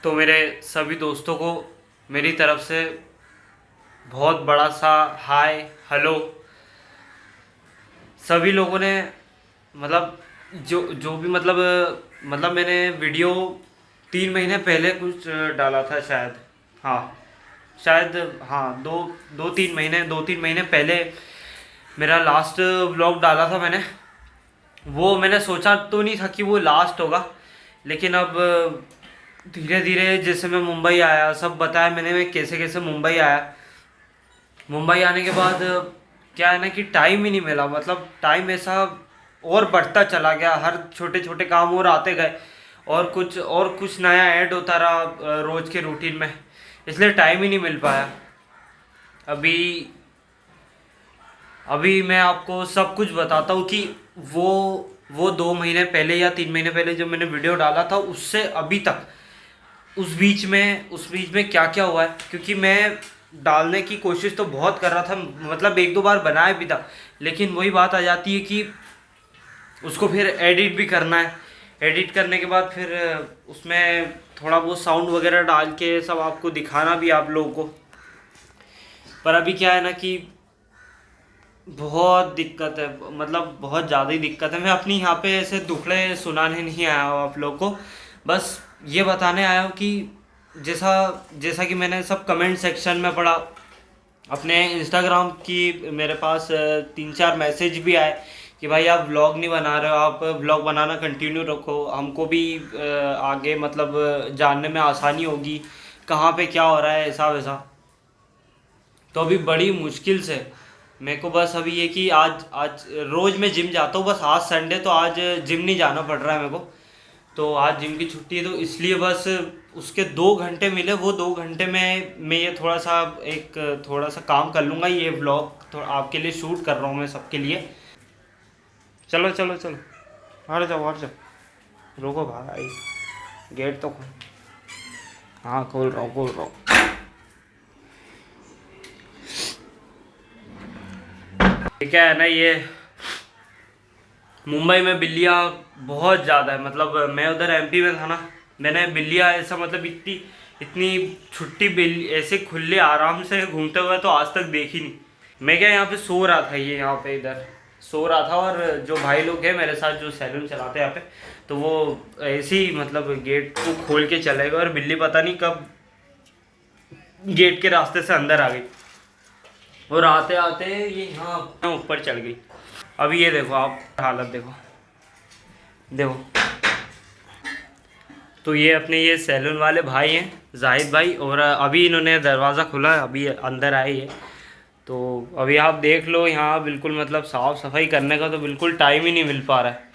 तो मेरे सभी दोस्तों को मेरी तरफ से बहुत बड़ा सा हाय हेलो। सभी लोगों ने मतलब जो जो भी मतलब मैंने वीडियो 3 महीने पहले कुछ डाला था शायद। हाँ शायद, हाँ, 2-3 महीने पहले मेरा लास्ट व्लॉग डाला था मैंने। वो मैंने सोचा तो नहीं था कि वो लास्ट होगा, लेकिन अब धीरे धीरे जैसे मैं मुंबई आया, सब बताया मैंने मैं कैसे कैसे मुंबई आया। मुंबई आने के बाद क्या है ना कि टाइम ही नहीं मिला, मतलब टाइम ऐसा और बढ़ता चला गया, हर छोटे छोटे काम और आते गए और कुछ नया ऐड होता रहा रोज के रूटीन में, इसलिए टाइम ही नहीं मिल पाया। अभी अभी मैं आपको सब कुछ बताता हूँ कि वो वो 2 महीने पहले या 3 महीने पहले जो मैंने वीडियो डाला था उससे अभी तक उस बीच में क्या क्या हुआ है, क्योंकि मैं डालने की कोशिश तो बहुत कर रहा था, मतलब एक दो बार बनाया भी था, लेकिन वही बात आ जाती है कि उसको फिर एडिट भी करना है। एडिट करने के बाद फिर उसमें थोड़ा बहुत साउंड वगैरह डाल के सब आपको दिखाना भी आप लोगों को। पर अभी क्या है ना कि बहुत दिक्कत है, मतलब बहुत ज़्यादा ही दिक्कत है। मैं अपनी यहाँ पे ऐसे दुखड़े सुनाने नहीं आया हूँ आप लोग को, बस ये बताने आया हूँ कि जैसा जैसा कि मैंने सब कमेंट सेक्शन में पढ़ा, अपने इंस्टाग्राम की मेरे पास 3-4 मैसेज भी आए कि भाई आप व्लॉग नहीं बना रहे हो, आप व्लॉग बनाना कंटिन्यू रखो, हमको भी आगे मतलब जानने में आसानी होगी कहाँ पे क्या हो रहा है ऐसा वैसा। तो अभी बड़ी मुश्किल से मेरे को बस अभी ये कि आज आज रोज़ मैं जिम जाता हूँ, बस आज संडे तो आज जिम नहीं जाना पड़ रहा है मेरे को। तो आज जिम की छुट्टी है तो इसलिए बस उसके 2 घंटे मिले, वो 2 घंटे में मैं ये थोड़ा सा काम कर लूँगा। ये व्लॉग थोड़ा आपके लिए शूट कर रहा हूँ मैं सबके लिए। चलो चलो चलो, हट जाओ, रुको भाई, गेट तो खोल। हाँ खोल रहा हूँ। क्या है ना, ये मुंबई में बिल्लियाँ बहुत ज़्यादा है, मतलब मैं उधर एमपी में था ना, मैंने बिल्लियाँ ऐसा मतलब इतनी इतनी छुट्टी बिल्ली ऐसे खुले आराम से घूमते हुए तो आज तक देखी नहीं। मैं क्या यहाँ पे सो रहा था, ये यहाँ पे इधर सो रहा था, और जो भाई लोग हैं मेरे साथ जो सैलून चलाते हैं यहाँ पे, तो वो ऐसे ही मतलब गेट को खोल के चले गए और बिल्ली पता नहीं कब गेट के रास्ते से अंदर आ गई और आते आते ये यहाँ ऊपर चढ़ गई। अभी ये देखो आप हालत देखो देखो। तो ये अपने ये सैलून वाले भाई हैं जाहिद भाई, और अभी इन्होंने दरवाज़ा खुला, अभी अंदर आए ये। तो अभी आप देख लो यहाँ बिल्कुल मतलब साफ़ सफाई करने का तो बिल्कुल टाइम ही नहीं मिल पा रहा है।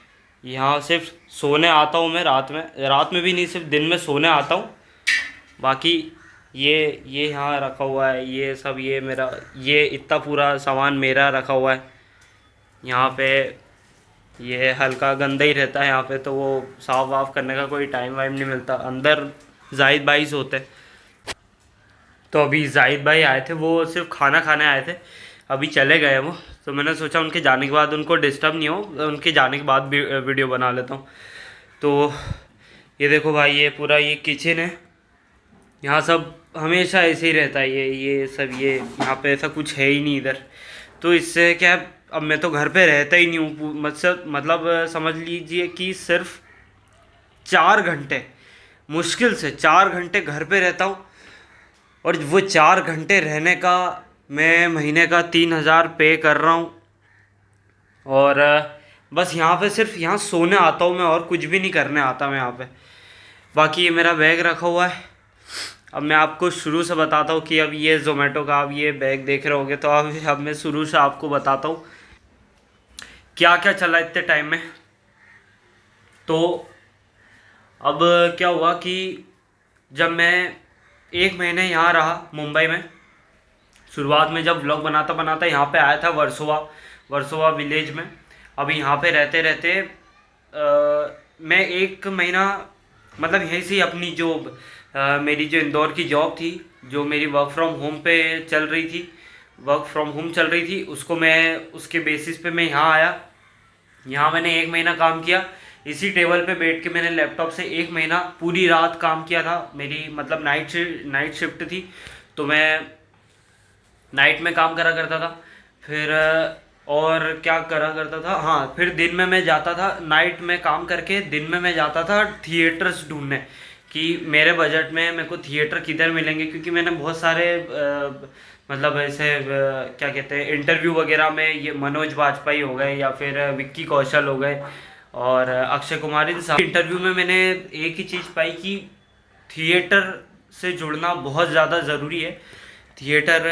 यहाँ सिर्फ सोने आता हूँ मैं, रात में भी नहीं, सिर्फ दिन में सोने आता हूँ। बाकी ये यहाँ रखा हुआ है, ये सब ये मेरा ये इतना पूरा सामान मेरा रखा हुआ है यहाँ पे। ये हल्का गंदा ही रहता है यहाँ पे, तो वो साफ वाफ करने का कोई टाइम वाइम नहीं मिलता। अंदर जाहिद भाई सोते हैं। तो अभी जाहिद भाई आए थे, वो सिर्फ खाना खाने आए थे, अभी चले गए वो। तो मैंने सोचा उनके जाने के बाद उनको डिस्टर्ब नहीं हो, उनके जाने के बाद भी वीडियो बना लेता हूँ। तो ये देखो भाई, ये पूरा ये किचन है, यहाँ सब हमेशा ऐसे ही रहता है, ये सब ये यहाँ पे ऐसा कुछ है ही नहीं इधर। तो इससे क्या, अब मैं तो घर पे रहता ही नहीं हूँ, मतलब समझ लीजिए कि सिर्फ 4 घंटे, मुश्किल से 4 घंटे घर पे रहता हूँ, और वो 4 घंटे रहने का मैं महीने का 3,000 पे कर रहा हूँ। और बस यहाँ पे सिर्फ यहाँ सोने आता हूँ मैं, और कुछ भी नहीं करने आता मैं यहाँ पे। बाकी ये मेरा बैग रखा हुआ है। अब मैं आपको शुरू से बताता हूँ कि अब ये ज़ोमेटो का आप ये बैग देख रहे होगे, तो अब मैं शुरू से आपको बताता हूँ क्या क्या चला इतने टाइम में। तो अब क्या हुआ कि जब मैं 1 महीने यहाँ रहा मुंबई में, शुरुआत में जब व्लॉग बनाता बनाता यहाँ पे आया था वर्सोवा विलेज में। अभी यहाँ पे रहते रहते मैं 1 महीना मतलब यहीं से अपनी जो मेरी जो इंदौर की जॉब थी, जो मेरी वर्क फ्रॉम होम पे चल रही थी, उसको मैं उसके बेसिस पे मैं यहाँ आया। यहाँ मैंने 1 महीना काम किया, इसी टेबल पे बैठ के मैंने लैपटॉप से 1 महीना पूरी रात काम किया था। मेरी मतलब नाइट शिफ्ट थी, तो मैं नाइट में काम करा करता था। फिर और क्या करा करता था, हाँ, फिर दिन में मैं जाता था, नाइट में काम करके दिन में मैं जाता था थिएटर्स ढूंढने कि मेरे बजट में मेरे को थिएटर किधर मिलेंगे, क्योंकि मैंने बहुत सारे मतलब ऐसे क्या कहते हैं इंटरव्यू वगैरह में, ये मनोज बाजपेयी हो गए या फिर विक्की कौशल हो गए और अक्षय कुमार, इन सब इंटरव्यू में मैंने एक ही चीज़ पाई कि थिएटर से जुड़ना बहुत ज़्यादा ज़रूरी है। थिएटर,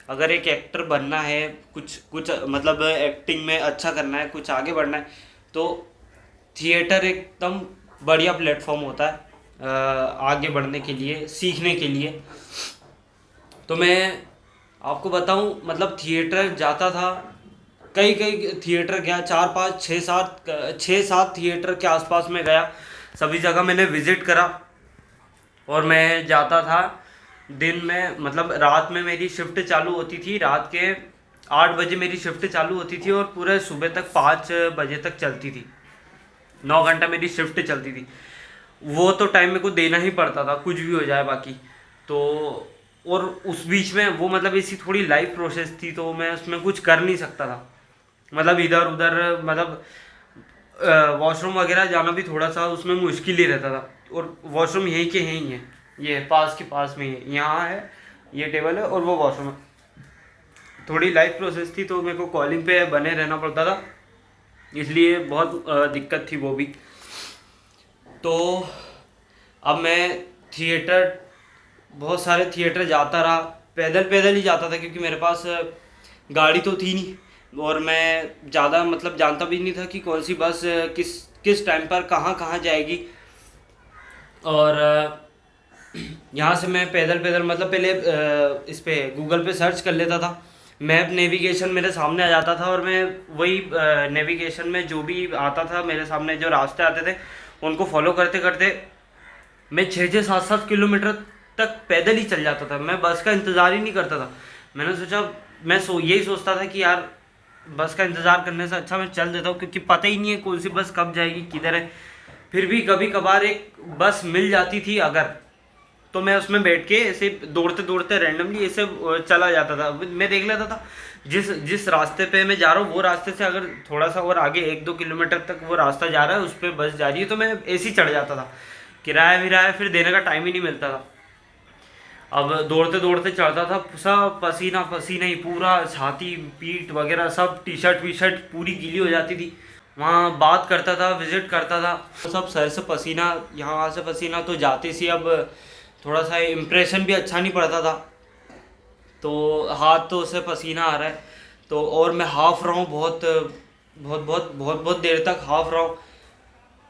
अगर एक एक्टर बनना है, कुछ कुछ मतलब एक्टिंग में अच्छा करना है, कुछ आगे बढ़ना है, तो थिएटर एकदम बढ़िया प्लेटफॉर्म होता है आगे बढ़ने के लिए, सीखने के लिए। तो मैं आपको बताऊं, मतलब थिएटर जाता था, कई कई थिएटर गया, 4 5 6 7 थिएटर के आसपास में गया, सभी जगह मैंने विजिट करा। और मैं जाता था दिन में, मतलब रात में मेरी शिफ्ट चालू होती थी, रात के 8 बजे मेरी शिफ्ट चालू होती थी और पूरे सुबह तक 5 बजे तक चलती थी। 9 घंटा मेरी शिफ्ट चलती थी। वो तो टाइम मेरे को देना ही पड़ता था, कुछ भी हो जाए बाकी तो। और उस बीच में वो मतलब ऐसी थोड़ी लाइफ प्रोसेस थी, तो मैं उसमें कुछ कर नहीं सकता था, मतलब इधर उधर, मतलब वॉशरूम वगैरह जाना भी थोड़ा सा उसमें मुश्किल ही रहता था। और वॉशरूम यहीं के यहीं है, ये पास के पास में ही है, यहाँ है, ये टेबल है और वो वॉशरूम है। थोड़ी लाइफ प्रोसेस थी, तो मेरे को कॉलिंग पे बने रहना पड़ता था, इसलिए बहुत दिक्कत थी वो भी। तो अब मैं थिएटर, बहुत सारे थिएटर जाता रहा, पैदल पैदल ही जाता था, क्योंकि मेरे पास गाड़ी तो थी नहीं और मैं ज़्यादा मतलब जानता भी नहीं था कि कौन सी बस किस किस टाइम पर कहाँ कहाँ जाएगी। और यहाँ से मैं पैदल पैदल, मतलब पहले इस पे गूगल पे सर्च कर लेता था, मैप नेविगेशन मेरे सामने आ जाता था और मैं वही नेविगेशन में जो भी आता था मेरे सामने, जो रास्ते आते थे उनको फॉलो करते करते मैं 6 6 7 7 किलोमीटर तक पैदल ही चल जाता था। मैं बस का इंतज़ार ही नहीं करता था। मैंने सोचा, मैं यही सोचता था कि यार बस का इंतज़ार करने से अच्छा मैं चल देता हूँ, क्योंकि पता ही नहीं है कौन सी बस कब जाएगी, किधर है। फिर भी कभी कभार एक बस मिल जाती थी अगर, तो मैं उसमें बैठ के ऐसे दौड़ते दौड़ते रैंडमली ऐसे चला जाता था। मैं देख लेता था जिस जिस रास्ते पे मैं जा रहा हूँ, वो रास्ते से अगर थोड़ा सा और आगे 1 2 किलोमीटर तक वो रास्ता जा रहा है, उस पर बस जा रही है, तो मैं ऐसे ही चढ़ जाता था। किराया विराया फिर देने का टाइम ही नहीं मिलता था। अब दौड़ते दौड़ते चढ़ता था, सब पसीना पसीना ही, पूरा छाती पीठ वगैरह सब, टी शर्ट वी शर्ट पूरी गीली हो जाती थी। वहाँ बात करता था, विजिट करता था, सब सर से पसीना, यहाँ से पसीना, तो जाते सी अब थोड़ा सा इम्प्रेशन भी अच्छा नहीं पड़ता था, तो हाथ तो उससे पसीना आ रहा है, तो और मैं हाफ रहा हूँ, बहुत बहुत बहुत बहुत बहुत देर तक हाफ रहा हूँ।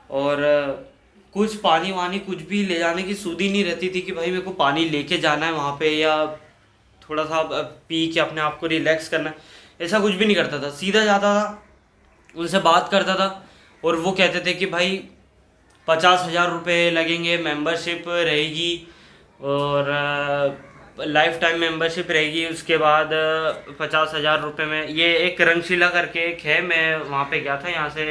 और कुछ पानी वानी कुछ भी ले जाने की सुध ही नहीं रहती थी कि भाई मेरे को पानी लेके जाना है वहाँ पे, या थोड़ा सा पी के अपने आप को रिलैक्स करना है, ऐसा कुछ भी नहीं करता था। सीधा जाता था, उनसे बात करता था और वो कहते थे कि भाई 50,000 रुपये लगेंगे, मेंबरशिप रहेगी और लाइफ टाइम मेंबरशिप रहेगी। उसके बाद 50,000 रुपये में, ये एक रंगशिला करके एक है, मैं वहाँ पे गया था, यहाँ से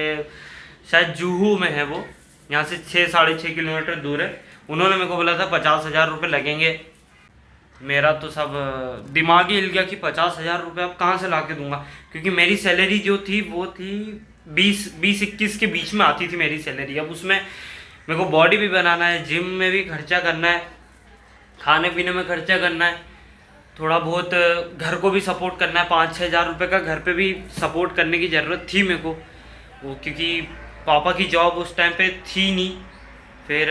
शायद जूहू में है वो, यहाँ से 6 6.5 किलोमीटर दूर है। उन्होंने मेरे को बोला था 50,000 रुपये लगेंगे। मेरा तो सब दिमाग ही हिल गया कि 50,000 रुपये अब कहाँ से ला के दूंगा, क्योंकि मेरी सैलरी जो थी वो थी 20 20 21 के बीच में आती थी मेरी सैलरी। अब उसमें मेरे को बॉडी भी बनाना है, जिम में भी खर्चा करना है, खाने पीने में खर्चा करना है, थोड़ा बहुत घर को भी सपोर्ट करना है। 5 6 हज़ार रुपये का घर पे भी सपोर्ट करने की ज़रूरत थी मेरे को, वो क्योंकि पापा की जॉब उस टाइम पे थी नहीं। फिर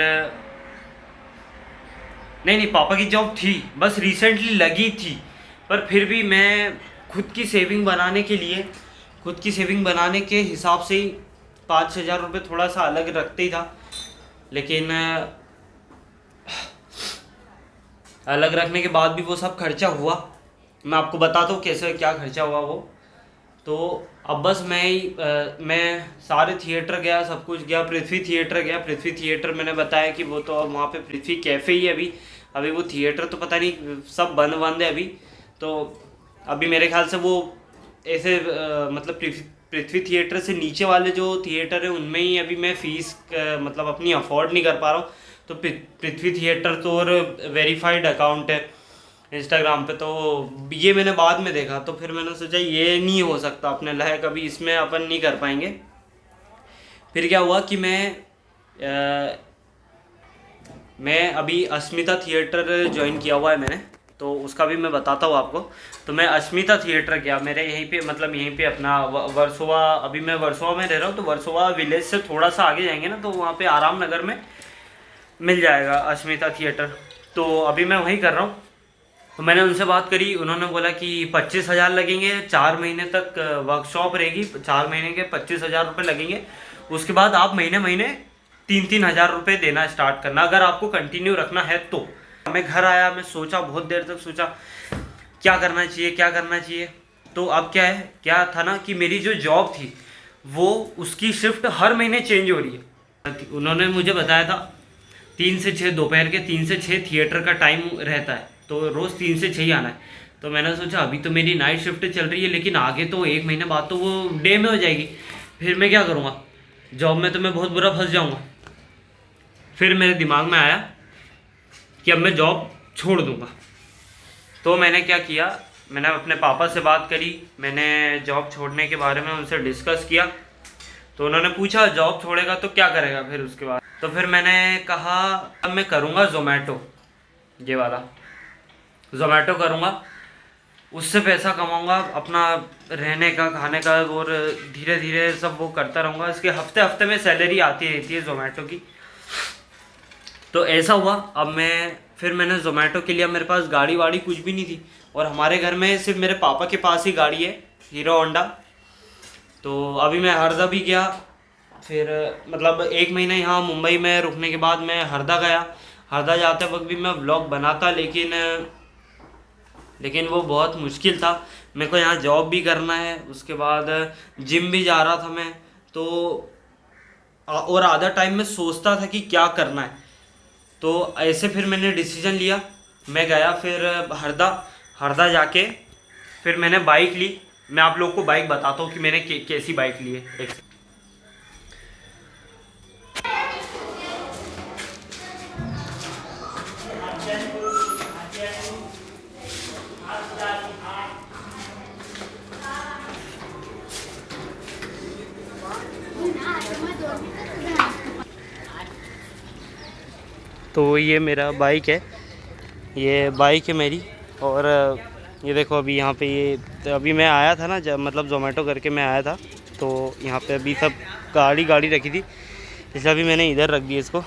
नहीं, पापा की जॉब थी, बस रिसेंटली लगी थी, पर फिर भी मैं खुद की सेविंग बनाने के लिए, खुद की सेविंग बनाने के हिसाब से ही 5 6 हज़ार रुपये थोड़ा सा अलग रखते ही था। लेकिन अलग रखने के बाद भी वो सब खर्चा हुआ। मैं आपको बताता हूँ कैसे क्या खर्चा हुआ वो। तो अब बस मैं सारे थिएटर गया, सब कुछ गया, पृथ्वी थिएटर गया। पृथ्वी थिएटर मैंने बताया कि वो तो अब वहाँ पे पृथ्वी कैफ़े ही है अभी। अभी वो थिएटर तो पता नहीं, सब बंद बंद है अभी। तो अभी मेरे ख्याल से वो ऐसे मतलब पृथ्वी थिएटर से नीचे वाले जो थिएटर है उनमें ही अभी मैं फ़ीस मतलब अपनी अफोर्ड नहीं कर पा रहा हूँ। तो पृथ्वी थिएटर तो और वेरीफाइड अकाउंट है इंस्टाग्राम पे, तो ये मैंने बाद में देखा, तो फिर मैंने सोचा ये नहीं हो सकता अपने लायक, अभी इसमें अपन नहीं कर पाएंगे। फिर क्या हुआ कि मैं अभी अस्मिता थिएटर ज्वाइन किया हुआ है मैंने, तो उसका भी मैं बताता हूँ आपको। तो मैं अस्मिता थिएटर गया, मेरे यहीं पे मतलब यहीं पे अपना वर्सोवा, अभी मैं वर्सोवा में रह रहा हूँ, तो वर्सोवा विलेज से थोड़ा सा आगे जाएंगे ना तो वहाँ पे आराम नगर में मिल जाएगा अस्मिता थिएटर। तो अभी मैं वहीं कर रहा हूँ। तो मैंने उनसे बात करी, उन्होंने बोला कि 25,000 लगेंगे, 4 महीने तक वर्कशॉप रहेगी, 4 महीने के 25,000 रुपये लगेंगे। उसके बाद आप महीने महीने 3-3 हज़ार रुपये देना स्टार्ट करना, अगर आपको कंटिन्यू रखना है तो। मैं घर आया, मैं सोचा, बहुत देर तक सोचा क्या करना चाहिए क्या करना चाहिए। तो अब क्या था ना कि मेरी जो जॉब थी वो उसकी शिफ्ट हर महीने चेंज हो रही है। उन्होंने मुझे बताया था 3 से 6 दोपहर के 3 से 6 थिएटर का टाइम रहता है, तो रोज़ 3 से 6 ही आना है। तो मैंने सोचा अभी तो मेरी नाइट शिफ्ट चल रही है, लेकिन आगे तो 1 महीने बाद तो वो डे में हो जाएगी, फिर मैं क्या करूँगा, जॉब में तो मैं बहुत बुरा फंस जाऊँगा। फिर मेरे दिमाग में आया कि अब मैं जॉब छोड़ दूँगा। तो मैंने क्या किया, मैंने अपने पापा से बात करी, मैंने जॉब छोड़ने के बारे में उनसे डिस्कस किया। तो उन्होंने पूछा जॉब छोड़ेगा तो क्या करेगा फिर उसके बाद। तो फिर मैंने कहा अब मैं करूँगा ज़ोमैटो, ये वाला ज़ोमैटो करूँगा, उससे पैसा कमाऊँगा अपना रहने का खाने का, और धीरे धीरे सब वो करता रहूँगा। इसके हफ्ते हफ्ते में सैलरी आती रहती है ज़ोमैटो की। तो ऐसा हुआ, अब फिर मैंने ज़ोमैटो के लिए, मेरे पास गाड़ी वाड़ी कुछ भी नहीं थी, और हमारे घर में सिर्फ मेरे पापा के पास ही गाड़ी है, हीरो होंडा। तो अभी मैं हरदा भी गया, फिर मतलब 1 महीना यहाँ मुंबई में रुकने के बाद मैं हरदा गया। हरदा जाते वक्त भी मैं व्लॉग बनाता, लेकिन वो बहुत मुश्किल था। मेरे को यहाँ जॉब भी करना है, उसके बाद जिम भी जा रहा था मैं, तो और आधा टाइम मैं सोचता था कि क्या करना है। तो ऐसे फिर मैंने डिसीजन लिया, मैं गया फिर हरदा जाके फिर मैंने बाइक ली। मैं आप लोग को बाइक बताता हूँ कि मैंने कैसी बाइक ली है। तो ये मेरा बाइक है, ये बाइक है मेरी। और ये देखो अभी यहाँ पे ये तो अभी मैं आया था ना, जब मतलब ज़ोमैटो करके मैं आया था, तो यहाँ पे अभी सब गाड़ी रखी थी, इसलिए अभी मैंने इधर रख दिया इसको।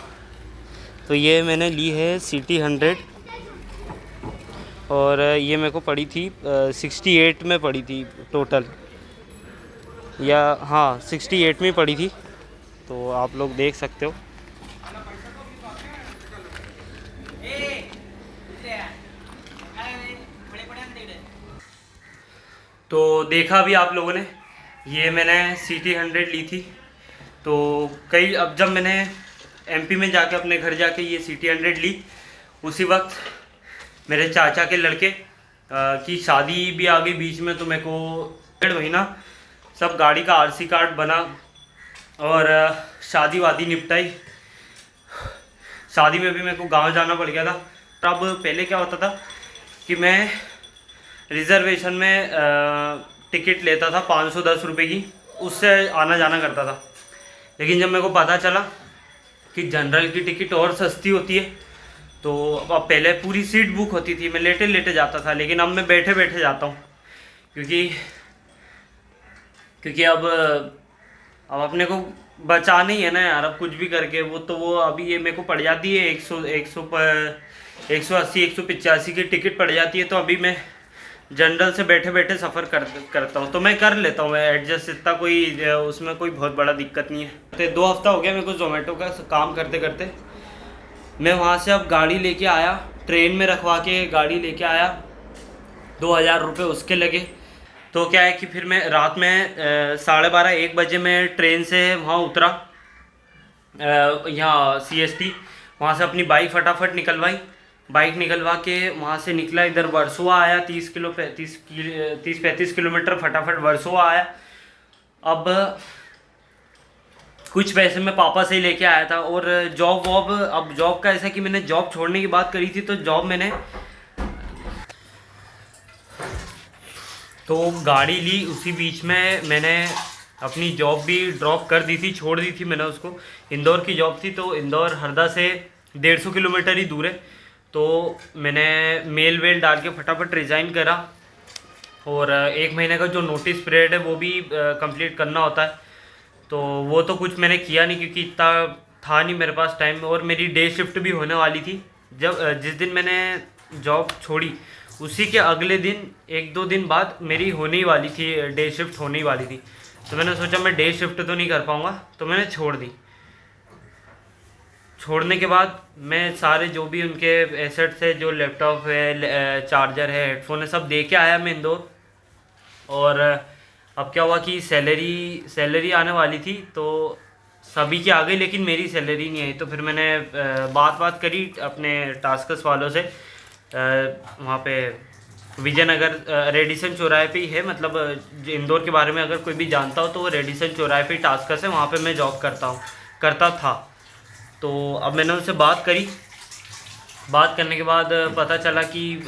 तो ये मैंने ली है सिटी 100, और ये मेरे को पड़ी थी 68 में पड़ी थी टोटल, या हाँ 68 में पड़ी थी। तो आप लोग देख सकते हो। तो देखा भी आप लोगों ने, ये मैंने सिटी 100 ली थी। तो अब जब मैंने एमपी में जाके अपने घर जाके ये सिटी 100 ली, उसी वक्त मेरे चाचा के लड़के की शादी भी आ गई बीच में। तो मेरे को 1.5 महीना सब गाड़ी का आरसी कार्ड बना, और शादी वादी निपटाई। शादी में भी मेरे को गांव जाना पड़ गया था। अब पहले क्या होता था कि मैं रिज़र्वेशन में टिकट लेता था 510 रुपये की, उससे आना जाना करता था। लेकिन जब मेरे को पता चला कि जनरल की टिकट और सस्ती होती है, तो अब पहले पूरी सीट बुक होती थी, मैं लेटे लेटे जाता था, लेकिन अब मैं बैठे बैठे जाता हूँ, क्योंकि अब अपने को बचा नहीं है ना यार, अब कुछ भी करके वो अभी ये मेरे को पड़ जाती है 180 185 की टिकट पड़ जाती है। तो अभी मैं जनरल से बैठे बैठे सफ़र करता हूँ, तो मैं कर लेता हूँ, मैं एडजस्ट, इतना कोई उसमें कोई बहुत बड़ा दिक्कत नहीं है। तो 2 हफ्ता हो गया मेरे को ज़ोमैटो का काम करते करते। मैं वहाँ से अब गाड़ी लेके आया, ट्रेन में रखवा के गाड़ी लेके आया, 2000 रुपये उसके लगे। तो क्या है कि फिर मैं रात में 12:30-1 बजे मैं ट्रेन से वहाँ उतरा, यहाँ CST। वहाँ से अपनी बाइक फटाफट निकलवाई, बाइक निकलवा के वहाँ से निकला, इधर वर्सोवा आया, 30-35 किलोमीटर फटाफट वर्सोवा आया। अब कुछ पैसे मैं पापा से ही लेके आया था। और जॉब वॉब, अब जॉब का ऐसा कि मैंने जॉब छोड़ने की बात करी थी, तो जॉब मैंने तो गाड़ी ली, उसी बीच में मैंने अपनी जॉब भी ड्रॉप कर दी थी, छोड़ दी थी मैंने उसको। इंदौर की जॉब थी, तो इंदौर हरदा से 150 किलोमीटर ही दूर है। तो मैंने मेल वेल डाल के फटाफट रिज़ाइन करा, और 1 महीने का जो नोटिस पीरियड है वो भी कंप्लीट करना होता है। तो वो तो कुछ मैंने किया नहीं, क्योंकि इतना था नहीं मेरे पास टाइम, और मेरी डे शिफ्ट भी होने वाली थी। जब जिस दिन मैंने जॉब छोड़ी, उसी के अगले दिन 1-2 दिन बाद मेरी होने ही वाली थी, डे शिफ्ट होने ही वाली थी। तो मैंने सोचा मैं डे शिफ्ट तो नहीं कर पाऊँगा, तो मैंने छोड़ दी। छोड़ने के बाद मैं सारे जो भी उनके एसेट्स है, जो लैपटॉप है, चार्जर है, हेडफोन है, सब दे के आया मैं इंदौर। और अब क्या हुआ कि सैलरी आने वाली थी, तो सभी की आ गई, लेकिन मेरी सैलरी नहीं आई। तो फिर मैंने बात करी अपने टास्कस वालों से, वहाँ पे विजयनगर रेडिसन चौराहे पे ही है, मतलब इंदौर के बारे में अगर कोई भी जानता हो तो वो रेडिसन चौराहे पे ही टास्कस है, वहाँ पे मैं जॉब करता था। तो अब मैंने उनसे बात करी। बात करने के बाद पता चला कि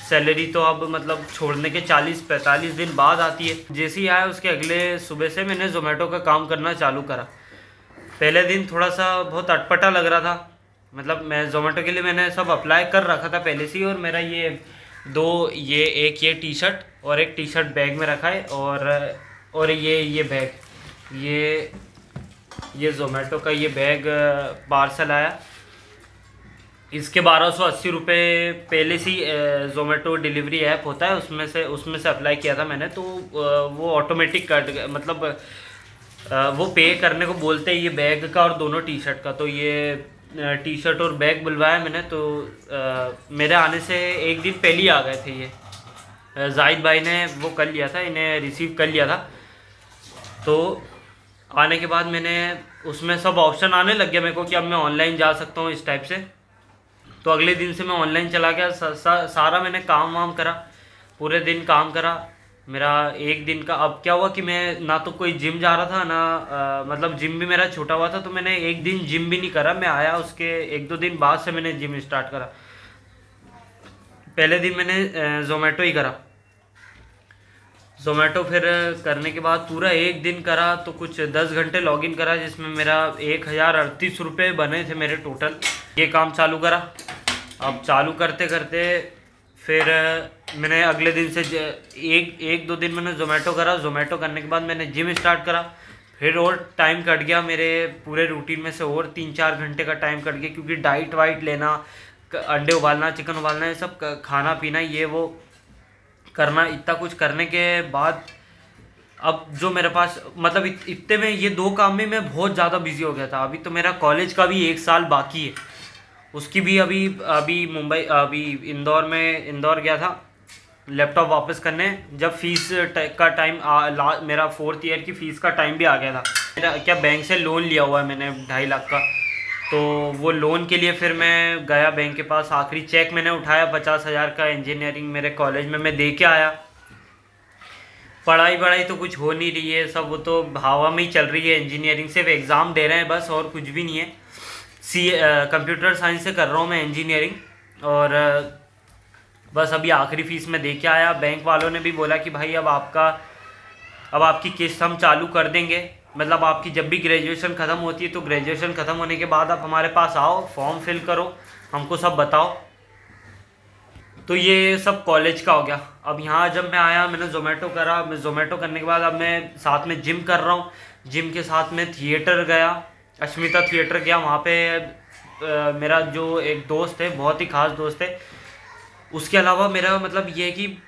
सैलरी तो अब मतलब छोड़ने के 40-45 दिन बाद आती है। जैसे ही आया उसके अगले सुबह से मैंने ज़ोमेटो का काम करना चालू करा। पहले दिन थोड़ा सा बहुत अटपटा लग रहा था, मतलब मैं ज़ोमेटो के लिए मैंने सब अप्लाई कर रखा था पहले से ही। और मेरा एक ये टी शर्ट और एक टी शर्ट बैग में रखा है, और ये बैग, ये ज़ोमेटो का ये बैग पार्सल आया। इसके 1280 रुपये पहले से ही ज़ोमेटो डिलीवरी ऐप होता है, उसमें से अप्लाई किया था मैंने। तो वो ऑटोमेटिक कट गया, मतलब वो पे करने को बोलते हैं ये बैग का और दोनों टी शर्ट का। तो ये टी शर्ट और बैग बुलवाया मैंने, तो मेरे आने से एक दिन पहले ही आ गए थे ये। जाहिद भाई ने वो कर लिया था, इन्हें रिसीव कर लिया था। तो आने के बाद मैंने उसमें सब ऑप्शन आने लग गया मेरे को कि अब मैं ऑनलाइन जा सकता हूँ इस टाइप से। तो अगले दिन से मैं ऑनलाइन चला गया। सारा मैंने काम वाम करा, पूरे दिन काम करा। मेरा एक दिन का अब क्या हुआ कि मैं ना तो कोई जिम जा रहा था ना, मतलब जिम भी मेरा छूटा हुआ था, तो मैंने एक दिन जिम भी नहीं करा। मैं आया उसके 1-2 दिन बाद से मैंने जिम स्टार्ट करा। पहले दिन मैंने ज़ोमेटो ही करा। ज़ोमेटो फिर करने के बाद पूरा एक दिन करा, तो कुछ 10 घंटे लॉगिन करा, जिसमें मेरा 1038 रुपये बने थे मेरे टोटल। ये काम चालू करा। अब चालू करते करते फिर मैंने अगले दिन से एक दो दिन मैंने ज़ोमेटो करा। ज़ोमेटो करने के बाद मैंने जिम स्टार्ट करा। फिर और टाइम कट गया मेरे पूरे रूटीन में से, और 3-4 घंटे का टाइम कट गया, क्योंकि डाइट वाइट लेना, अंडे उबालना, चिकन उबालना, ये सब खाना पीना, ये वो करना। इतना कुछ करने के बाद अब जो मेरे पास, मतलब इतने में ये 2 काम में मैं बहुत ज़्यादा बिजी हो गया था। अभी तो मेरा कॉलेज का भी 1 साल बाकी है, उसकी भी अभी इंदौर गया था लैपटॉप वापस करने, जब फीस का टाइम मेरा 4th ईयर की फ़ीस का टाइम भी आ गया था। मेरा क्या बैंक से लोन लिया हुआ है मैंने 2.5 लाख का, तो वो लोन के लिए फिर मैं गया बैंक के पास। आखिरी चेक मैंने उठाया 50,000 का, इंजीनियरिंग मेरे कॉलेज में मैं दे के आया। पढ़ाई तो कुछ हो नहीं रही है, सब वो तो हवा में ही चल रही है। इंजीनियरिंग सिर्फ एग्ज़ाम दे रहे हैं बस, और कुछ भी नहीं है। कंप्यूटर साइंस से कर रहा हूँ मैं इंजीनियरिंग, और बस अभी आखिरी फ़ीस में दे के आया। बैंक वालों ने भी बोला कि भाई अब आपकी किस्त हम चालू कर देंगे, मतलब आपकी जब भी ग्रेजुएशन ख़त्म होती है, तो ग्रेजुएशन ख़त्म होने के बाद आप हमारे पास आओ, फॉर्म फिल करो, हमको सब बताओ। तो ये सब कॉलेज का हो गया। अब यहाँ जब मैं आया, मैंने ज़ोमेटो करा। मैं ज़ोमेटो करने के बाद अब मैं साथ में जिम कर रहा हूँ। जिम के साथ में थिएटर गया, अश्मिता थिएटर गया। वहाँ पे मेरा जो एक दोस्त है, बहुत ही ख़ास दोस्त है, उसके अलावा मेरा मतलब ये है कि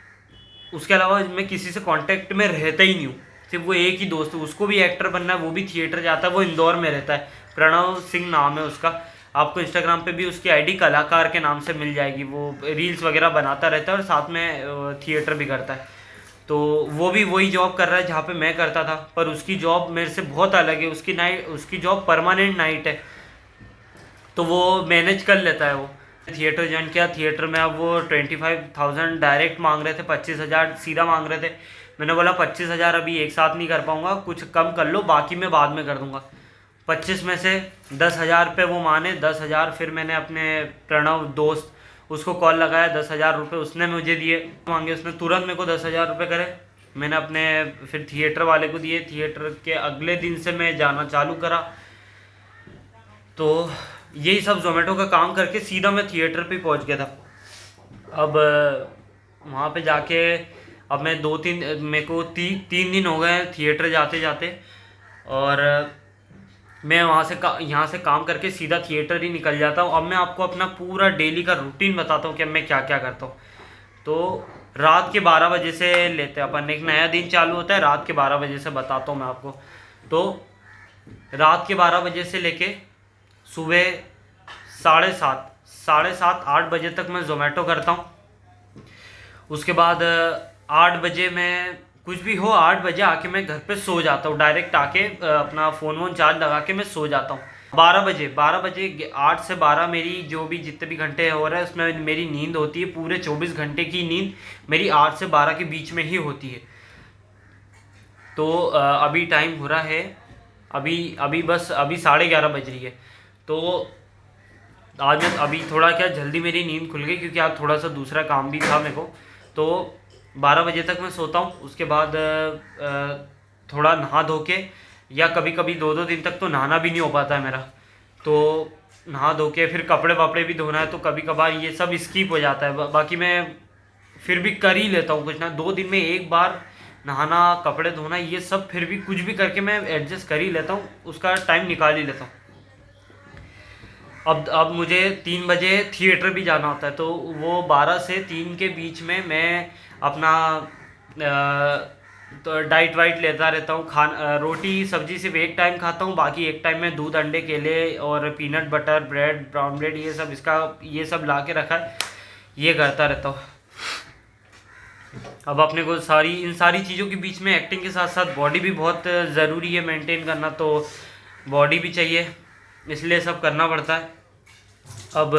उसके अलावा मैं किसी से कांटेक्ट में रहता ही नहीं हूँ। सिर्फ वो एक ही दोस्त है, उसको भी एक्टर बनना है, वो भी थिएटर जाता है, वो इंदौर में रहता है। प्रणव सिंह नाम है उसका। आपको इंस्टाग्राम पे भी उसकी आईडी कलाकार के नाम से मिल जाएगी। वो रील्स वगैरह बनाता रहता है और साथ में थिएटर भी करता है। तो वो भी वही जॉब कर रहा है जहाँ पे मैं करता था, पर उसकी जॉब मेरे से बहुत अलग है। उसकी जॉब परमानेंट नाइट है, तो वो मैनेज कर लेता है। वो थिएटर ज्वाइन किया। थिएटर में अब वो 25,000 डायरेक्ट मांग रहे थे, 25,000 सीधा मांग रहे थे। मैंने बोला 25,000 अभी एक साथ नहीं कर पाऊँगा, कुछ कम कर लो, बाकी मैं बाद में कर दूँगा। 25 में से 10,000 पे वो माने, 10,000 फिर मैंने अपने प्रणव दोस्त उसको कॉल लगाया, 10,000 रुपये उसने मुझे दिए, मांगे उसने, तुरंत मेरे को 10,000 रुपये करे। मैंने अपने फिर थिएटर वाले को दिए, थिएटर के अगले दिन से मैं जाना चालू करा। तो यही सब जोमेटो का काम करके सीधा मैं थिएटर पे पहुंच गया था। अब वहाँ पे जाके अब मैं 2-3 मेरे को 3 दिन हो गए थिएटर जाते जाते, और मैं वहाँ से यहाँ से काम करके सीधा थिएटर ही निकल जाता हूँ। अब मैं आपको अपना पूरा डेली का रूटीन बताता हूँ कि अब मैं क्या क्या करता हूँ। तो रात के 12 बजे से लेते हैं अपन, एक नया दिन चालू होता है रात के 12 बजे से, बताता हूँ मैं आपको। तो रात के 12 बजे से लेके सुबह 7:30 8 बजे तक मैं जोमेटो करता हूँ। उसके बाद 8 बजे मैं कुछ भी हो 8 बजे आके मैं घर पे सो जाता हूँ, डायरेक्ट आके अपना फ़ोन चार्ज लगा के मैं सो जाता हूँ। 12 बजे 8 से 12 मेरी जो भी जितने भी घंटे हो रहा है उसमें मेरी नींद होती है, पूरे 24 घंटे की नींद मेरी 8 से 12 के बीच में ही होती है। तो अभी टाइम हो रहा है, अभी बस अभी 11:30 बज रही है। तो आज मैं अभी थोड़ा क्या जल्दी मेरी नींद खुल गई, क्योंकि आज थोड़ा सा दूसरा काम भी था मेरे को। तो 12 बजे तक मैं सोता हूँ। उसके बाद थोड़ा नहा धो के, या कभी कभी 2-2 दिन तक तो नहाना भी नहीं हो पाता है मेरा, तो नहा धो के फिर कपड़े वपड़े भी धोना है, तो कभी कभार ये सब स्किप हो जाता है। बाकी मैं फिर भी कर ही लेता हूँ कुछ ना, 2 दिन में एक बार नहाना, कपड़े धोना, ये सब फिर भी कुछ भी करके मैं एडजस्ट कर ही लेता हूँ, उसका टाइम निकाल ही लेता हूँ। अब मुझे 3 बजे थिएटर भी जाना होता है, तो वो 12 से 3 के बीच में मैं अपना तो डाइट वाइट लेता रहता हूँ। रोटी सब्जी सिर्फ एक टाइम खाता हूँ, बाकी एक टाइम में दूध, अंडे, केले और peanut butter, bread, brown bread, ये सब ला के रखा है, ये करता रहता हूँ। अब अपने को इन सारी चीज़ों के बीच में एक्टिंग के साथ साथ बॉडी भी बहुत ज़रूरी है मेंटेन करना, तो बॉडी भी चाहिए, इसलिए सब करना पड़ता है। अब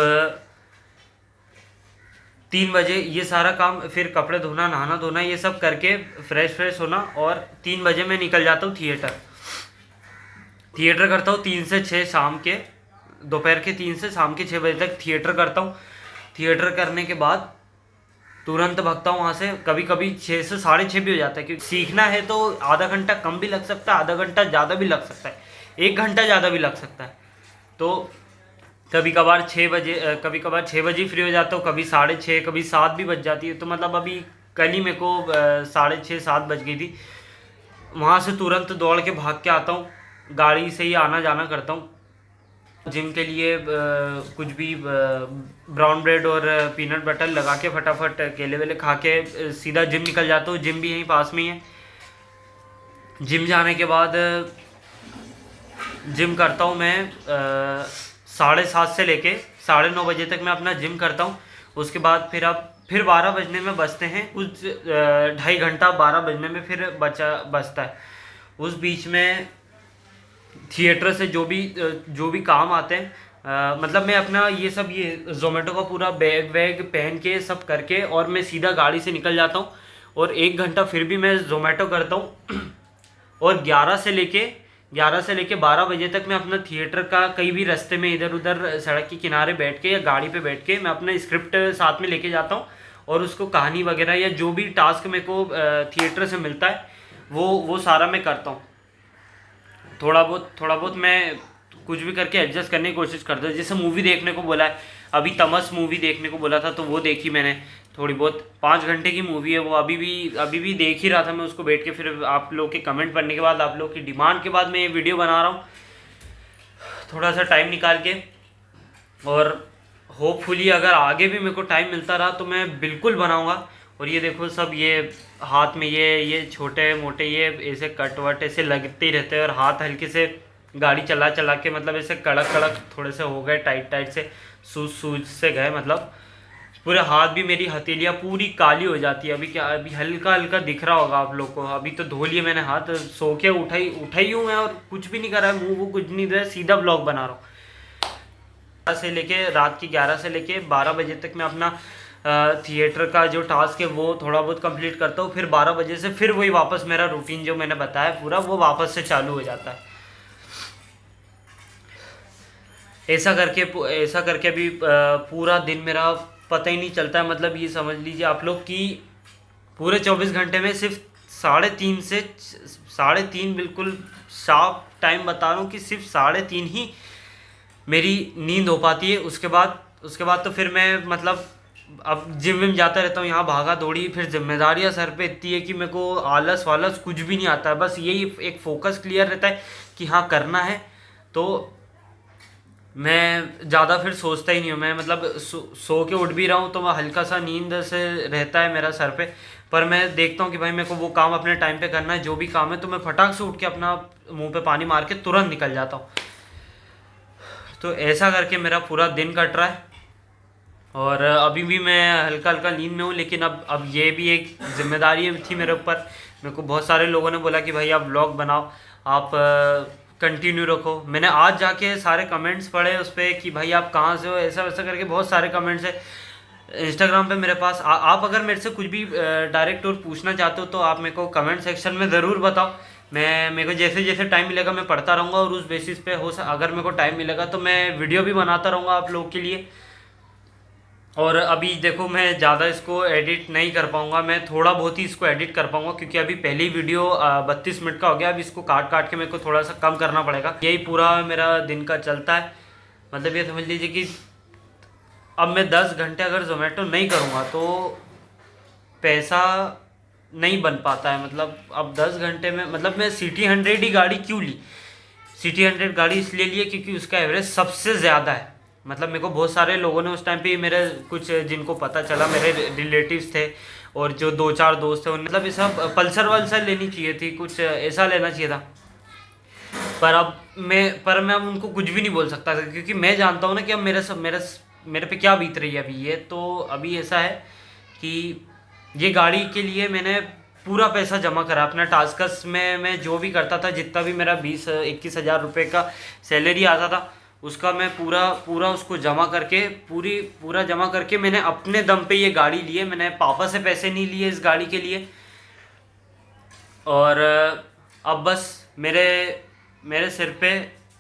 3 बजे ये सारा काम, फिर कपड़े धोना, नहाना धोना, ये सब करके फ्रेश होना, और 3 बजे मैं निकल जाता हूँ थिएटर करता हूँ 3 से 6 शाम के, दोपहर के 3 से शाम के 6 बजे तक थिएटर करता हूँ। थिएटर करने के बाद तुरंत भागता हूँ वहाँ से, कभी कभी 6 से 6:30 भी हो जाता है, क्योंकि सीखना है तो आधा घंटा कम भी लग सकता है, आधा घंटा ज़्यादा भी लग सकता है, 1 घंटा ज़्यादा भी लग सकता है। तो कभी कभार 6 बजे फ्री हो जाता हूँ, कभी 6:30, कभी 7 भी बज जाती है। तो मतलब अभी कल ही मेरे को 6:30 7 बज गई थी। वहाँ से तुरंत दौड़ के भाग के आता हूँ, गाड़ी से ही आना जाना करता हूँ। जिम के लिए कुछ भी ब्राउन ब्रेड और पीनट बटर लगा के फटाफट केले वेले खा के सीधा जिम निकल जाता हूँ। जिम भी यहीं पास में ही है। जिम जाने के बाद जिम करता हूँ मैं 7:30 से लेके 9:30 बजे तक मैं अपना जिम करता हूँ। उसके बाद फिर 12 बजने में बचते हैं, कुछ 2.5 घंटा 12 बजने में फिर बचता है। उस बीच में थिएटर से जो भी काम आते हैं, मतलब मैं अपना ये जोमेटो का पूरा बैग वैग पहन के सब करके और मैं सीधा गाड़ी से निकल जाता हूँ, और 1 घंटा फिर भी मैं जोमेटो करता हूँ। और 11 से लेके 12 बजे तक मैं अपना थिएटर का कहीं भी रास्ते में इधर उधर सड़क के किनारे बैठ के या गाड़ी पे बैठ के मैं अपना स्क्रिप्ट साथ में लेके जाता हूँ, और उसको कहानी वगैरह या जो भी टास्क मेरे को थिएटर से मिलता है वो सारा मैं करता हूँ। थोड़ा बहुत मैं कुछ भी करके एडजस्ट करने की कोशिश करता हूँ। जैसे मूवी देखने को बोला है, अभी तमस मूवी देखने को बोला था, तो वो देखी मैंने थोड़ी बहुत। 5 घंटे की मूवी है वो, अभी भी देख ही रहा था मैं उसको बैठ के। फिर आप लोग के कमेंट पढ़ने के बाद, आप लोग की डिमांड के बाद मैं ये वीडियो बना रहा हूँ थोड़ा सा टाइम निकाल के। और होपफुली अगर आगे भी मेरे को टाइम मिलता रहा तो मैं बिल्कुल बनाऊँगा। और ये देखो सब, ये हाथ में ये छोटे मोटे ये ऐसे कट वट ऐसे लगते ही रहते हैं, और हाथ हल्के से गाड़ी चला के मतलब ऐसे कड़क थोड़े से हो गए, टाइट से सूज से गए, मतलब पूरे हाथ भी, मेरी हथेलियाँ पूरी काली हो जाती है। अभी हल्का दिख रहा होगा आप लोग को। अभी तो धो लिए मैंने हाथ, सो के उठाई हूँ मैं, और कुछ भी नहीं करा है, मुँह कुछ नहीं दिया, सीधा ब्लॉग बना रहा हूँ। रात के 11 से लेके 12 बजे तक मैं अपना थिएटर का जो टास्क है वो थोड़ा बहुत कंप्लीट करता हूँ, फिर 12 बजे से फिर वही वापस मेरा रूटीन जो मैंने बताया पूरा वो वापस से चालू हो जाता है। ऐसा करके भी पूरा दिन मेरा पता ही नहीं चलता है। मतलब ये समझ लीजिए आप लोग कि पूरे 24 घंटे में सिर्फ 3:30 से 3:30 बिल्कुल शार्प टाइम बता रहा हूँ कि सिर्फ 3:30 ही मेरी नींद हो पाती है। उसके बाद तो फिर मैं मतलब अब जिम विम जाता रहता हूँ, यहाँ भागा दौड़ी, फिर जिम्मेदारियाँ सर पे इतनी है कि मेरे को आलस वालस कुछ भी नहीं आता है। बस यही एक फोकस क्लियर रहता है कि हाँ करना है, तो मैं ज़्यादा फिर सोचता ही नहीं हूँ। मैं मतलब सो के उठ भी रहा हूँ तो मैं हल्का सा नींद से रहता है मेरा सर पे, पर मैं देखता हूँ कि भाई मेरे को वो काम अपने टाइम पे करना है, जो भी काम है, तो मैं फटाक से उठ के अपना मुंह पे पानी मार के तुरंत निकल जाता हूँ। तो ऐसा करके मेरा पूरा दिन कट रहा है। और अभी भी मैं हल्का हल्का नींद में हूँ, लेकिन अब ये भी एक जिम्मेदारी थी मेरे ऊपर। मेरे को बहुत सारे लोगों ने बोला कि भाई आप व्लॉग बनाओ, आप कंटिन्यू रखो। मैंने आज जाके सारे कमेंट्स पढ़े उस पर कि भाई आप कहाँ से हो, ऐसा वैसा करके बहुत सारे कमेंट्स है इंस्टाग्राम पे मेरे पास। आप अगर मेरे से कुछ भी डायरेक्ट और पूछना चाहते हो तो आप मेरे को कमेंट सेक्शन में ज़रूर बताओ। मेरे को जैसे जैसे टाइम मिलेगा मैं पढ़ता रहूँगा, और उस बेसिस पे अगर मेरे को टाइम मिलेगा तो मैं वीडियो भी बनाता रहूँगा आप लोगों के लिए। और अभी देखो मैं ज़्यादा इसको एडिट नहीं कर पाऊँगा, मैं थोड़ा बहुत ही इसको एडिट कर पाऊँगा, क्योंकि अभी पहली वीडियो 32 मिनट का हो गया। अब इसको काट काट के मेरे को थोड़ा सा कम करना पड़ेगा। यही पूरा मेरा दिन का चलता है। मतलब ये समझ लीजिए कि अब मैं 10 घंटे अगर जोमेटो नहीं करूँगा तो पैसा नहीं बन पाता है। मतलब अब 10 घंटे में, मतलब मैं सिटी 100 ही गाड़ी क्यों ली, सिटी 100 गाड़ी इसलिए ली है क्योंकि उसका एवरेज सबसे ज़्यादा है। मतलब मेरे को बहुत सारे लोगों ने उस टाइम पे, मेरे कुछ जिनको पता चला, मेरे रिलेटिव्स थे और जो 2-4 दोस्त थे, मतलब ये सब पल्सर वल्सर लेनी चाहिए थी, कुछ ऐसा लेना चाहिए था। पर मैं अब उनको कुछ भी नहीं बोल सकता था, क्योंकि मैं जानता हूँ ना कि अब मेरे पे क्या बीत रही है अभी ये। तो अभी ऐसा है कि ये गाड़ी के लिए मैंने पूरा पैसा जमा करा अपना टास्कस में। मैं जो भी करता था, जितना भी मेरा 20-21 हज़ार रुपये का सैलरी आता था, उसका मैं पूरा उसको जमा करके पूरा जमा करके मैंने अपने दम पे ये गाड़ी ली है। मैंने पापा से पैसे नहीं लिए इस गाड़ी के लिए। और अब बस मेरे सिर पे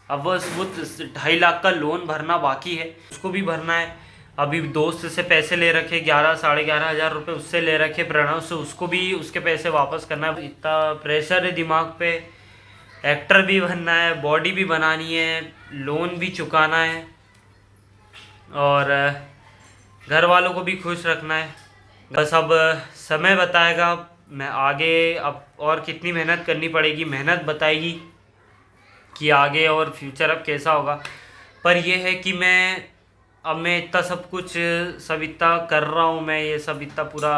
अब बस वो 2.5 लाख का लोन भरना बाकी है, उसको भी भरना है। अभी दोस्त से पैसे ले रखे 11-11.5 हज़ार रुपये उससे ले रखे, प्रणव से, उसको भी उसके पैसे वापस करना है। इतना प्रेशर है दिमाग पे, एक्टर भी बनना है, बॉडी भी बनानी है, लोन भी चुकाना है, और घर वालों को भी खुश रखना है। बस अब समय बताएगा मैं आगे अब और कितनी मेहनत करनी पड़ेगी, मेहनत बताएगी कि आगे और फ्यूचर अब कैसा होगा। पर यह है कि मैं इतना सब इतना कर रहा हूँ, मैं ये सब इतना पूरा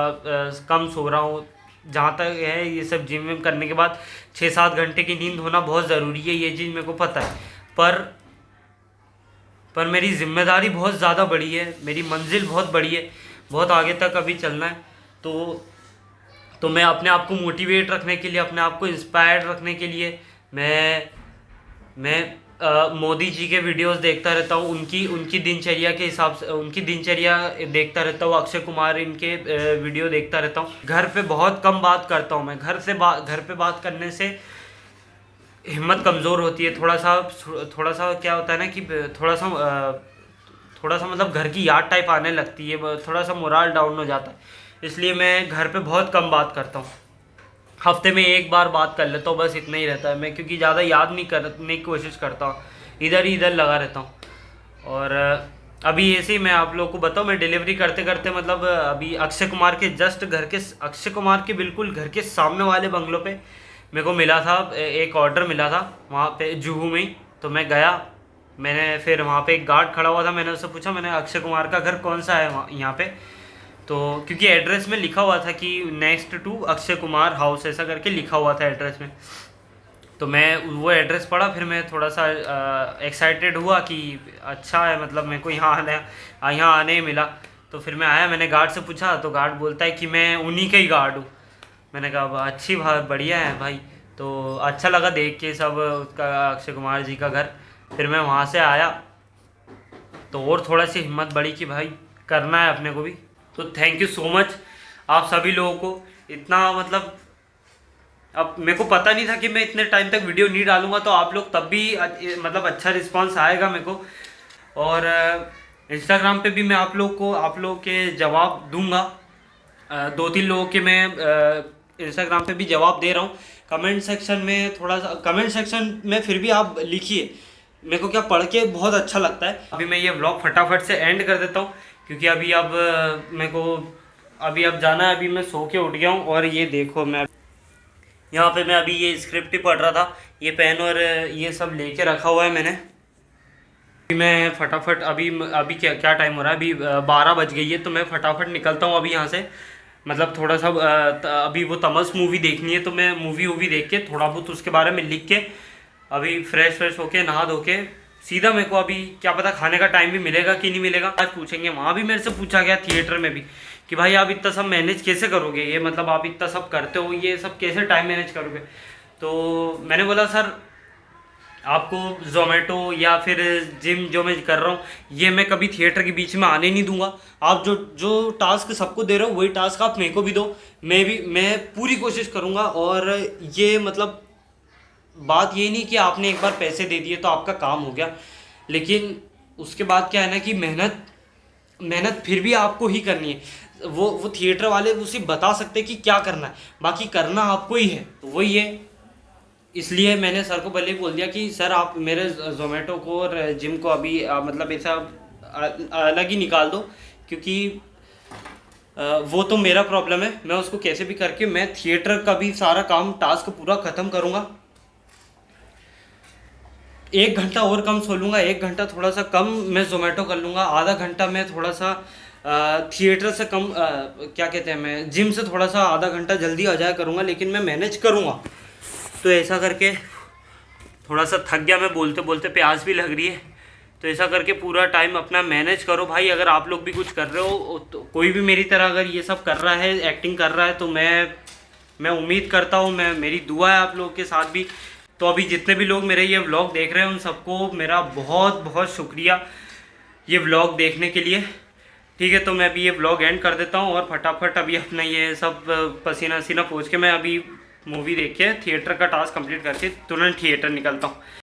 कम सो रहा हूँ। जहाँ तक है ये सब जिम विम करने के बाद 6-7 घंटे की नींद होना बहुत ज़रूरी है, ये चीज़ मेरे को पता है। पर मेरी जिम्मेदारी बहुत ज़्यादा बड़ी है, मेरी मंजिल बहुत बड़ी है, बहुत आगे तक अभी चलना है। तो मैं अपने आप को मोटिवेट रखने के लिए, अपने आप को इंस्पायर्ड रखने के लिए मैं मोदी जी के वीडियोस देखता रहता हूँ, उनकी दिनचर्या के हिसाब से उनकी दिनचर्या देखता रहता हूँ, अक्षय कुमार इनके वीडियो देखता रहता हूँ। घर पे बहुत कम बात करता हूँ मैं, घर पे बात करने से हिम्मत कमज़ोर होती है। थोड़ा सा क्या होता है ना कि थोड़ा सा मतलब घर की याद टाइप आने लगती है, थोड़ा सा मोराल डाउन हो जाता है। इसलिए मैं घर पे बहुत कम बात करता हूँ, हफ्ते में 1 बार बात कर लेता हूँ, बस इतना ही रहता है। मैं क्योंकि ज़्यादा याद नहीं करने की कोशिश करता हूँ, इधर ही इधर लगा रहता हूँ। और अभी ऐसे ही मैं आप लोगों को बताऊँ, मैं डिलीवरी करते करते मतलब अभी अक्षय कुमार के बिल्कुल घर के सामने वाले बंगलों पे मेरे को मिला था, एक ऑर्डर मिला था वहाँ पे जुहू में ही। तो मैं गया, मैंने फिर वहाँ पे एक गार्ड खड़ा हुआ था, मैंने उससे पूछा, मैंने अक्षय कुमार का घर कौन सा है यहाँ पे। तो क्योंकि एड्रेस में लिखा हुआ था कि next to Akshay Kumar house, ऐसा करके लिखा हुआ था एड्रेस में। तो मैं वो एड्रेस पढ़ा, फिर मैं थोड़ा सा एक्साइटेड हुआ कि अच्छा है, मतलब मेरे को यहाँ आने मिला। तो फिर मैं आया, मैंने गार्ड से पूछा, तो गार्ड बोलता है कि मैं उन्हीं का ही गार्ड हूँ। मैंने कहा अच्छी बात, बढ़िया है भाई। तो अच्छा लगा देख के सब उसका, अक्षय कुमार जी का घर। फिर मैं वहाँ से आया तो और थोड़ा सी हिम्मत बढ़ी कि भाई करना है अपने को भी। तो थैंक यू सो मच आप सभी लोगों को। इतना मतलब अब मेरे को पता नहीं था कि मैं इतने टाइम तक वीडियो नहीं डालूंगा, तो आप लोग तब भी मतलब अच्छा रिस्पांस आएगा मेरे को। और इंस्टाग्राम पे भी मैं आप लोग के जवाब दूंगा। दो तीन लोगों के मैं इंस्टाग्राम पे भी जवाब दे रहा हूँ। कमेंट सेक्शन में थोड़ा सा, कमेंट सेक्शन में फिर भी आप लिखिए, मेरे को क्या पढ़ के बहुत अच्छा लगता है। अभी मैं ये व्लॉग फटाफट से एंड कर देता हूँ, क्योंकि अभी अब मेरे को अभी अब जाना है। अभी मैं सो के उठ गया हूँ, और ये देखो मैं यहाँ पे मैं अभी ये स्क्रिप्ट ही पढ़ रहा था। ये पेन और ये सब लेके रखा हुआ है मैंने। अभी मैं फटाफट अभी अभी क्या क्या टाइम हो रहा है, अभी 12 बज गई है, तो मैं फटाफट निकलता हूँ अभी यहाँ से। मतलब थोड़ा सा अभी वो तमस मूवी देखनी है, तो मैं मूवी देख के थोड़ा बहुत उसके बारे में लिख के अभी फ्रेश होके नहा धो के सीधा, मेरे को अभी क्या पता खाने का टाइम भी मिलेगा कि नहीं मिलेगा, आज पूछेंगे। वहाँ भी मेरे से पूछा गया थिएटर में भी कि भाई आप इतना सब मैनेज कैसे करोगे, ये मतलब आप इतना सब करते हो, ये सब कैसे टाइम मैनेज करोगे। तो मैंने बोला सर आपको जोमेटो या फिर जिम जो मैं कर रहा हूँ, ये मैं कभी थिएटर के बीच में आने नहीं दूंगा। आप जो जो टास्क सबको दे रहे हो वही टास्क आप मेरे को भी दो, मैं पूरी कोशिश करूँगा। और ये मतलब बात ये नहीं कि आपने एक बार पैसे दे दिए तो आपका काम हो गया, लेकिन उसके बाद क्या है ना कि मेहनत मेहनत फिर भी आपको ही करनी है। वो थिएटर वाले उसे बता सकते हैं कि क्या करना है, बाकी करना आपको ही है, तो वही है। इसलिए मैंने सर को पहले ही बोल दिया कि सर आप मेरे जोमेटो को और जिम को अभी मतलब ऐसा अलग ही निकाल दो, क्योंकि वो तो मेरा प्रॉब्लम है। मैं उसको कैसे भी करके मैं थिएटर का भी सारा काम टास्क पूरा ख़त्म करूँगा। 1 घंटा और कम सो लूँगा, 1 घंटा थोड़ा सा कम मैं जोमेटो कर लूँगा, आधा घंटा मैं थोड़ा सा थिएटर से कम क्या कहते हैं, मैं जिम से थोड़ा सा आधा घंटा जल्दी आ जाया करूँगा, लेकिन मैं मैनेज करूँगा। तो ऐसा करके थोड़ा सा थक गया मैं, बोलते बोलते प्यास भी लग रही है, तो ऐसा करके पूरा टाइम अपना मैनेज करो भाई। अगर आप लोग भी कुछ कर रहे हो, तो कोई भी मेरी तरह अगर ये सब कर रहा है, एक्टिंग कर रहा है, तो मैं उम्मीद करता हूँ, मेरी दुआ है आप लोगों के साथ भी। तो अभी जितने भी लोग मेरे ये व्लॉग देख रहे हैं उन सबको मेरा बहुत बहुत शुक्रिया ये व्लॉग देखने के लिए। ठीक है, तो मैं अभी ये व्लॉग एंड कर देता हूँ, और फटाफट अभी अपना ये सब पसीना वसीना पोंछ के मैं अभी मूवी देख के थिएटर का टास्क कंप्लीट करके तुरंत थिएटर निकलता हूँ।